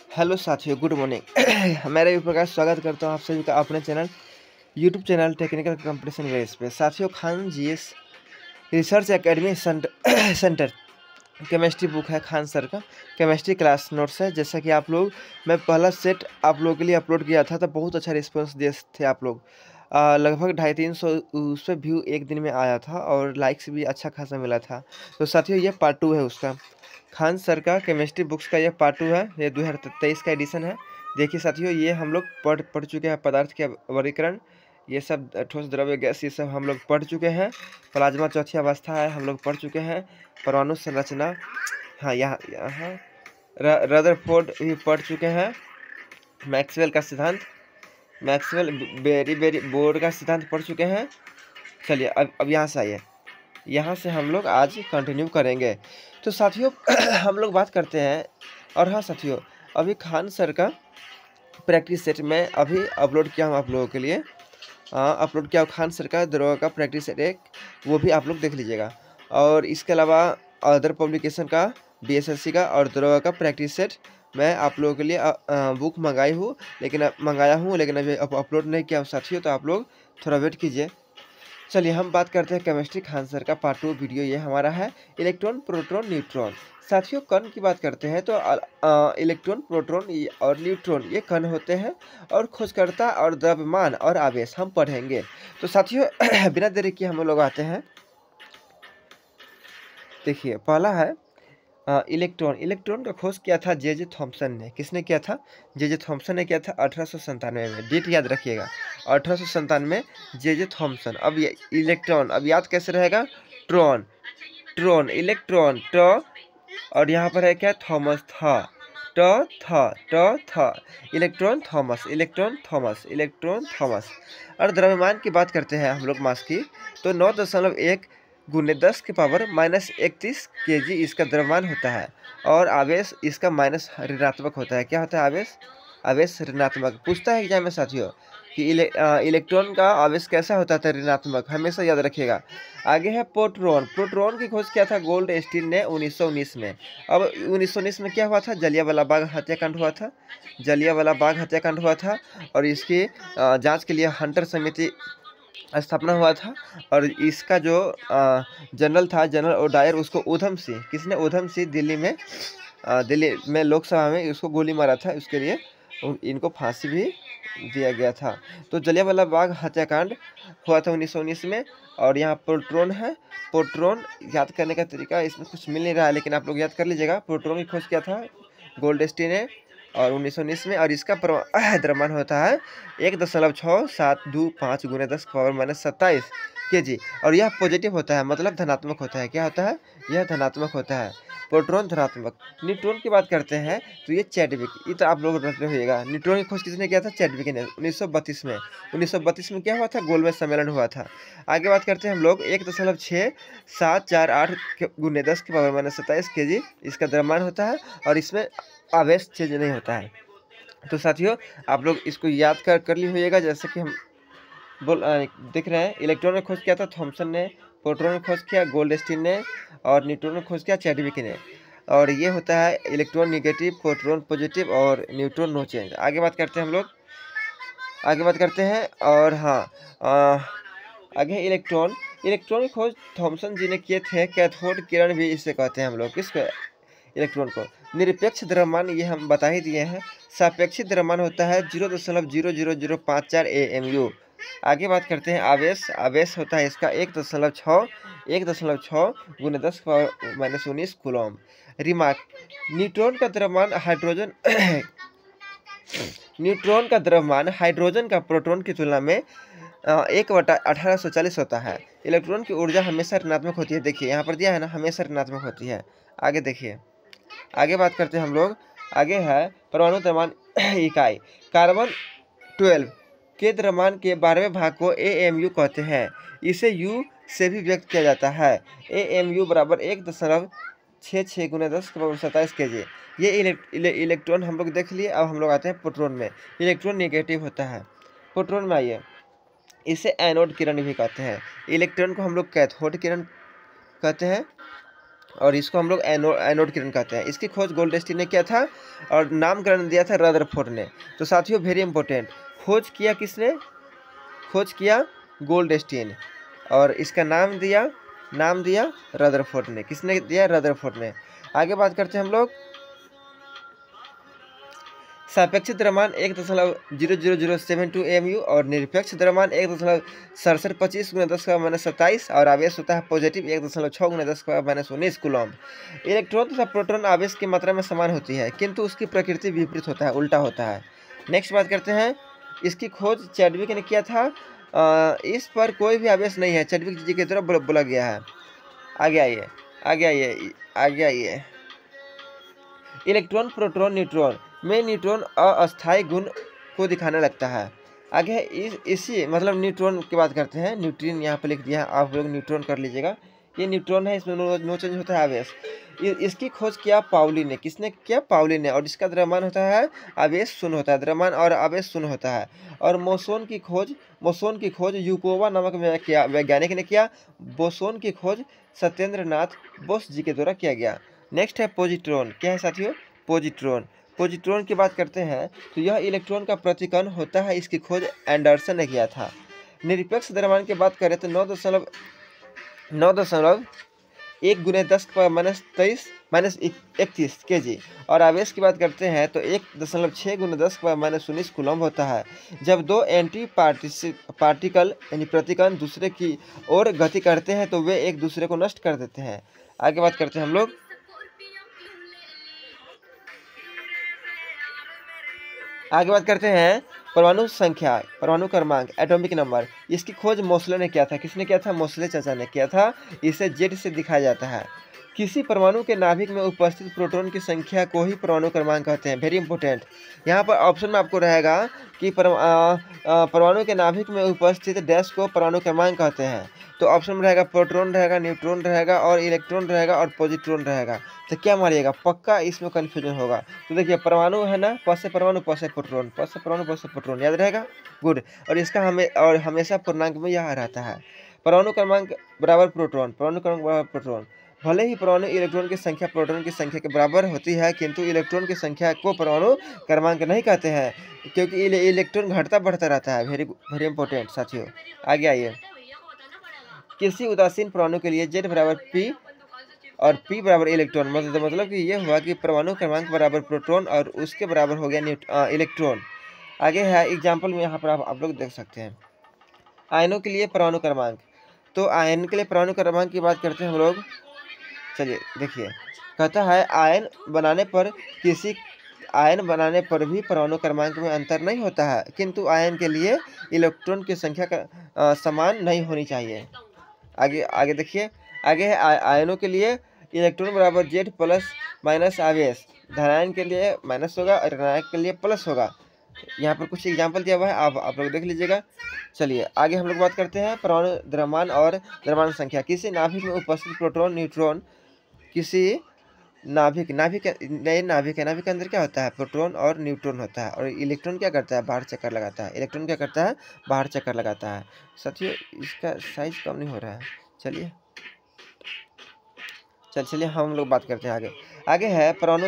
Hello साथियों, good morning. मैं रवि प्रकाश स्वागत करता हूं आप सभी का अपने YouTube channel technical competition race पे। साथियों, Khan GS research academy centre chemistry book है खान सर का। केमिस्ट्री क्लास नोट्स है। जैसा कि आप लोग, मैं पहला सेट आप लोगों के लिए अपलोड किया था तो बहुत अच्छा रिस्पॉन्स दिए थे आप लोग। लगभग 250-300 उस पर व्यू एक दिन में आया था और लाइक्स भी अच्छा खासा मिला था। तो साथियों, ये पार्ट 2 है उसका। खान सर का केमिस्ट्री बुक्स का ये पार्ट 2 है। ये 2023 का एडिशन है। देखिए साथियों, ये हम लोग पढ़ चुके हैं। पदार्थ के वर्गीकरण, ये सब ठोस द्रव्य गैस, ये सब हम लोग पढ़ चुके हैं। प्लाज्मा चौथी अवस्था है, हम लोग पढ़ चुके हैं। परमाणु संरचना, हाँ यहाँ रदरफोर्ड भी पढ़ चुके हैं। मैक्सवेल का सिद्धांत, मैक्सवेल बेरी बोर्ड का सिद्धांत पढ़ चुके हैं। चलिए अब यहाँ से आइए, यहाँ से हम लोग आज कंटिन्यू करेंगे। तो साथियों हम लोग बात करते हैं। और हाँ साथियों, अभी खान सर का प्रैक्टिस सेट में अभी अपलोड किया हूँ आप लोगों के लिए। अपलोड किया खान सर का द्रव का प्रैक्टिस सेट एक, वो भी आप लोग देख लीजिएगा। और इसके अलावा अदर पब्लिकेशन का बीएसएससी का और द्रव का प्रैक्टिस सेट मैं आप लोगों के लिए बुक मंगाया हूँ, लेकिन अभी अपलोड नहीं किया हूँ साथियों। तो आप लोग थोड़ा वेट कीजिए। चलिए हम बात करते हैं केमिस्ट्री खान सर का पार्ट 2 वीडियो। ये हमारा है इलेक्ट्रॉन, प्रोटॉन, न्यूट्रॉन। साथियों, कण की बात करते हैं तो इलेक्ट्रॉन, प्रोटॉन और न्यूट्रॉन ये कण होते हैं। और खोजकर्ता और द्रव्यमान और आवेश हम पढ़ेंगे। तो साथियों बिना देरी किए हम लोग आते हैं। देखिए, पहला है इलेक्ट्रॉन। इलेक्ट्रॉन का खोज किया था जे थॉमसन ने। किसने किया था? जे थॉमसन ने किया था 1897 में। डेट याद रखिएगा, 1897 जे थॉमसन। अब ये इलेक्ट्रॉन, अब याद कैसे रहेगा? ट्रॉन, ट्रॉन, इलेक्ट्रॉन, ट, और यहाँ पर है क्या? थॉमस, था, था, electron Thomas, electron Thomas, electron Thomas. और द्रव्यमान की बात करते हैं हम लोग मास की, तो 9.1 गुने 10 की पावर -31 kg इसका द्रव्यमान होता है। और आवेश इसका माइनस ऋणात्मक होता है। क्या होता है आवेश? आवेश ऋणात्मक। पूछता है एग्जाम में साथियों कि इलेक्ट्रॉन का आवेश कैसा होता था? ऋणात्मक। हमेशा याद रखिएगा। आगे है प्रोटॉन। प्रोटॉन की खोज किया था गोल्ड स्टीन ने 1919 में। अब 1919 में क्या हुआ था? जलियांवाला बाग हत्याकांड हुआ था। जलियांवाला बाग हत्याकांड हुआ था और इसकी जांच के लिए हंटर समिति स्थापना हुआ था। और इसका जो जनरल था, जनरल ओडायर, उसको ऊधम सिंह, किसने? ऊधम सिंह दिल्ली में लोकसभा में उसको गोली मारा था। उसके लिए इनको फांसी भी दिया गया था। तो जलियांवाला बाग हत्याकांड हुआ था 1919 में। और यहाँ प्रोटॉन है। प्रोटॉन याद करने का तरीका इसमें कुछ मिल नहीं रहा है, लेकिन आप लोग याद कर लीजिएगा। प्रोटॉन की खोज किया था गोल्डस्टीन ने और 1919 में। और इसका द्रव्यमान होता है 1.625 गुने 10 की पावर -27 kg। और यह पॉजिटिव होता है, मतलब धनात्मक होता है। क्या होता है? यह धनात्मक होता है। प्रोटॉन धनात्मक। न्यूट्रॉन की बात करते हैं तो ये चैडविक, ये तो आप लोग रट रहिएगा। न्यूट्रॉन की खोज किसने किया था? चैडविक ने 1932 में। 1932 में क्या हुआ था? गोलमेज सम्मेलन हुआ था। आगे बात करते हैं हम लोग 1.6748 गुने 10 की पावर -27 kg इसका द्रव्यमान होता है। और इसमें आवेश चेंज नहीं होता है। तो साथियों, आप लोग इसको याद कर ली होइएगा। जैसे कि हम देख रहे हैं, इलेक्ट्रॉन ने खोज किया था थॉमसन ने, प्रोटॉन ने खोज किया गोल्डस्टीन ने, और न्यूट्रॉन ने खोज किया चैडविक ने। और ये होता है इलेक्ट्रॉन निगेटिव, प्रोटॉन पॉजिटिव और न्यूट्रॉन नो चेंज। आगे बात करते हैं हम लोग, आगे बात करते हैं। और हाँ, आगे इलेक्ट्रॉन। इलेक्ट्रॉन की खोज थॉमसन जी ने किए थे। कैथोड किरण भी इसे कहते हैं हम लोग। किसको? इलेक्ट्रॉन को। निरपेक्ष द्रव्यमान ये हम बता ही दिए हैं। सापेक्षिक द्रव्यमान होता है 0.00054 AMU। आगे बात करते हैं आवेश। आवेश होता है इसका 1.6 गुने 10 -19 कूलम। रिमार्क, न्यूट्रॉन का द्रव्यमान हाइड्रोजन न्यूट्रॉन का द्रव्यमान हाइड्रोजन का प्रोटॉन की तुलना में 1/1840 होता है। इलेक्ट्रॉन की ऊर्जा हमेशा ऋणात्मक होती है। देखिए यहाँ पर दिया है ना, हमेशा ऋणात्मक होती है। आगे देखिए, आगे बात करते हैं हम लोग। आगे है परमाणु द्रव्यमान इकाई। कार्बन 12 के द्रव्यमान के 12वें भाग को AMU कहते हैं। इसे U से भी व्यक्त किया जाता है। AMU बराबर 1.66 गुने 10 की पावर 27 kg। ये इलेक्ट्रॉन हम लोग देख लिए। अब हम लोग आते हैं प्रोटॉन में। इलेक्ट्रॉन नेगेटिव होता है। प्रोटॉन में आइए, इसे एनोड किरण भी कहते हैं। इलेक्ट्रॉन को हम लोग कैथोड किरण कहते हैं। और इसको हम लोग एनोड किरण कहते हैं। इसकी खोज गोल्डस्टीन ने किया था और नामकरण दिया था रदरफोर्ड ने। तो साथियों वेरी इंपॉर्टेंट, खोज किया किसने? खोज किया गोल्डस्टीन, और इसका नाम दिया रदरफोर्ड ने। किसने दिया? रदरफोर्ड ने। आगे बात करते हैं हम लोग सापेक्षिक द्रव्यमान 1.00072 mu और निरपेक्ष द्रव्यमान 1.6725 × 10⁻⁻27 और आवेश होता है पॉजिटिव 1.6 × 10⁻⁻19 कूलम्ब। इलेक्ट्रॉन तथा प्रोटॉन आवेश की मात्रा में समान होती है, किंतु उसकी प्रकृति विपरीत होता है, उल्टा होता है। नेक्स्ट बात करते हैं, इसकी खोज चैडविक ने किया था। इस पर कोई भी आवेश नहीं है, चैडविक जी की तरफ बोला गया है। आगे आइए। इलेक्ट्रॉन प्रोटॉन न्यूट्रॉन में न्यूट्रॉन अस्थायी गुण को दिखाने लगता है। आगे है इसी मतलब न्यूट्रॉन की बात करते हैं। न्यूट्रिन यहाँ पे लिख दिया है, आप लोग न्यूट्रॉन कर लीजिएगा। ये न्यूट्रॉन है, इसमें नो चेंज होता है आवेश। इसकी खोज किया पाउली ने। किसने किया? पाउली ने। और इसका द्रव्यमान होता है, आवेश शून्य होता है, द्रव्यमान और आवेश शून्य होता है। और बोसोन की खोज यूकोवा नामक वैज्ञानिक ने किया। बोसोन की खोज सत्येंद्र नाथ बोस जी के द्वारा किया गया। नेक्स्ट है पॉजिट्रॉन। क्या है साथियों? पॉजिट्रॉन की बात करते हैं तो यह इलेक्ट्रॉन का प्रतिकण होता है। इसकी खोज एंडरसन ने किया था। निरपेक्ष द्रव्यमान की बात करें तो 9.1 × 10⁻23 kg और आवेश की बात करते हैं तो 1.6 × 10⁻19 कूलम्ब होता है। जब दो एंटी पार्टिकल यानी प्रतिकण दूसरे की ओर गति करते हैं तो वे एक दूसरे को नष्ट कर देते हैं। आगे बात करते हैं हम लोग परमाणु संख्या, परमाणु क्रमांक, एटॉमिक नंबर। इसकी खोज मोसले ने किया था। किसने किया था? मोसले चाचा ने किया था। इसे जेड से दिखाया जाता है। किसी परमाणु के नाभिक में उपस्थित प्रोटॉन की संख्या को ही परमाणु क्रमांक कहते हैं। वेरी इंपॉर्टेंट, यहाँ पर ऑप्शन में आपको रहेगा कि परमाणु के नाभिक में उपस्थित डैश को परमाणु क्रमांक कहते हैं। तो ऑप्शन में रहेगा प्रोटॉन रहेगा, न्यूट्रॉन रहेगा और इलेक्ट्रॉन रहेगा और पॉजिट्रॉन रहेगा। तो क्या मारिएगा? पक्का इसमें कन्फ्यूजन होगा। तो देखिए परमाणु है ना, प से परमाणु, प से प्रोटॉन, प से परमाणु, प से प्रोटॉन, याद रहेगा? गुड। और इसका हमेशा पूर्णांक में यह रहता है। परमाणु क्रमांक बराबर प्रोटॉन, परमाणु क्रमांक बराबर प्रोटॉन। भले ही परमाणु इलेक्ट्रॉन की संख्या प्रोटॉन की संख्या के बराबर होती है, किंतु इलेक्ट्रॉन की संख्या को परमाणु क्रमांक नहीं कहते हैं, क्योंकि इलेक्ट्रॉन घटता बढ़ता रहता है। वेरी इंपॉर्टेंट साथियों। आगे आइए, किसी उदासीन परमाणु के लिए Z बराबर P और P बराबर इलेक्ट्रॉन, मतलब कि ये हुआ कि परमाणु क्रमांक बराबर प्रोटॉन और उसके बराबर हो गया इलेक्ट्रॉन। आगे है एग्जाम्पल में, यहाँ पर आप लोग देख सकते हैं आयनों के लिए परमाणु क्रमांक। तो आयन के लिए परमाणु क्रमांक की बात करते हैं हम लोग। चलिए देखिए, कहता है आयन बनाने पर भी परमाणु क्रमांक में अंतर नहीं होता है, किंतु आयन के लिए इलेक्ट्रॉन की संख्या का समान नहीं होनी चाहिए। आगे देखिए, आगे है आयनों के लिए इलेक्ट्रॉन बराबर Z प्लस माइनस आवेश। धनायन के लिए माइनस होगा और ऋणायन के लिए प्लस होगा। यहाँ पर कुछ एग्जाम्पल दिया हुआ है, आप लोग देख लीजिएगा। चलिए आगे हम लोग बात करते हैं परमाणु द्रव्यमान और द्रव्यमान संख्या। किसी नाभिक में उपस्थित प्रोटॉन, न्यूट्रॉन, किसी नाभिक के अंदर क्या होता है? प्रोटॉन और न्यूट्रॉन होता है। और इलेक्ट्रॉन क्या करता है? बाहर चक्कर लगाता है। इलेक्ट्रॉन क्या करता है? बाहर चक्कर लगाता है। साथियों इसका साइज कम नहीं हो रहा है। चलिए हम लोग बात करते हैं आगे है परमाणु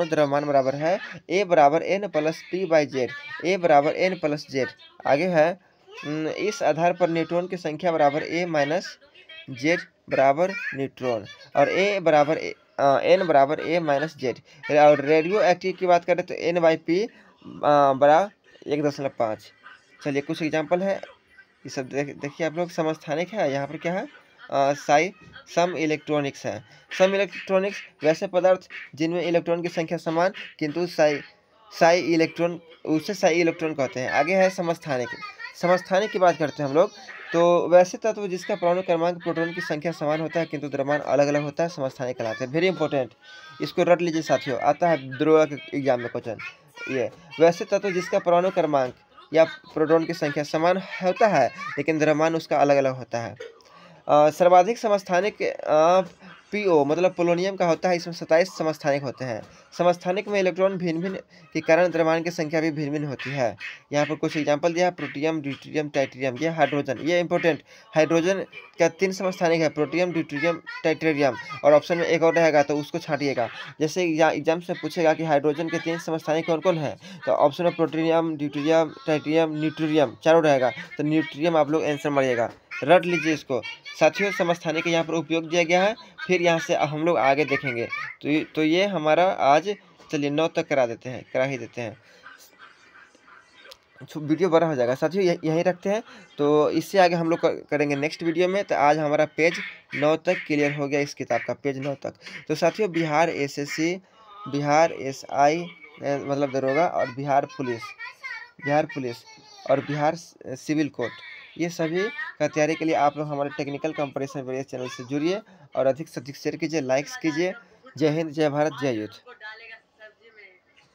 द्रव्यमान बराबर है A बराबर N प्लस P/Z, A बराबर N प्लस Z। आगे है इस आधार पर न्यूट्रॉन की संख्या बराबर A माइनस Z बराबर न्यूट्रॉन और N बराबर A माइनस Z। और रेडियो एक्टिव की बात करें तो N/P बड़ा 1.5। चलिए कुछ एग्जाम्पल है, ये सब देखिए आप लोग। समस्थानिक है, यहाँ पर क्या है? सम इलेक्ट्रॉनिक्स है। सम इलेक्ट्रॉनिक्स वैसे पदार्थ जिनमें इलेक्ट्रॉन की संख्या समान किंतु साई इलेक्ट्रॉन कहते हैं। आगे है समस्थानिक की बात करते हैं हम लोग। तो वैसे तत्व जिसका परमाणु क्रमांक प्रोटॉन की संख्या समान होता है किंतु द्रव्यमान अलग अलग होता है, समस्थानिक कहलाते हैं। वेरी इंपॉर्टेंट, इसको रट लीजिए साथियों, आता है ध्रुव के एग्जाम में क्वेश्चन। ये वैसे तत्व जिसका परमाणु क्रमांक या प्रोटॉन की संख्या समान होता है लेकिन द्रव्यमान उसका अलग अलग होता है। सर्वाधिक समस्थानिक PO मतलब पोलोनियम का होता है। इसमें 27 समस्थानिक होते हैं। समस्थानिक में इलेक्ट्रॉन भिन्न भिन्न के कारण द्रव्यमान की संख्या भी भिन्न भिन्न होती है। यहाँ पर कुछ एग्जांपल दिया है, प्रोटियम, ड्यूटेरियम, टाइटेरियम। ये हाइड्रोजन, ये इंपॉर्टेंट, हाइड्रोजन का 3 समस्थानिक है, प्रोटियम, ड्यूटेरियम, टाइटेरियम। और ऑप्शन में एक और रहेगा तो उसको छांटिएगा। जैसे एग्जाम से पूछेगा कि हाइड्रोजन के 3 समस्थानिक कौन कौन है, तो ऑप्शन में प्रोटियम, ड्यूटेरियम, टाइटेरियम, न्यूट्रियम चारों रहेगा, तो न्यूट्रियम आप लोग आंसर मारिएगा। रट लीजिए इसको। साथियों, समस्थानिक का यहाँ पर उपयोग दिया गया है। फिर यहाँ से हम लोग आगे देखेंगे। तो ये हमारा आज, चलिए 9 तक करा ही देते हैं। वीडियो बड़ा हो जाएगा साथियों, यहीं रखते हैं। तो इससे आगे हम लोग करेंगे नेक्स्ट वीडियो में। तो आज हमारा पेज 9 तक क्लियर हो गया, इस किताब का पेज 9 तक। तो साथियों, बिहार SSC, बिहार SI मतलब दरोगा, और बिहार पुलिस और बिहार सिविल कोर्ट, ये सभी का तैयारी के लिए आप लोग हमारे टेक्निकल कंपैरिजन वीडियो चैनल से जुड़िए और अधिक से अधिक शेयर कीजिए, लाइक्स कीजिए। जय हिंद, जय भारत, जय यूथ।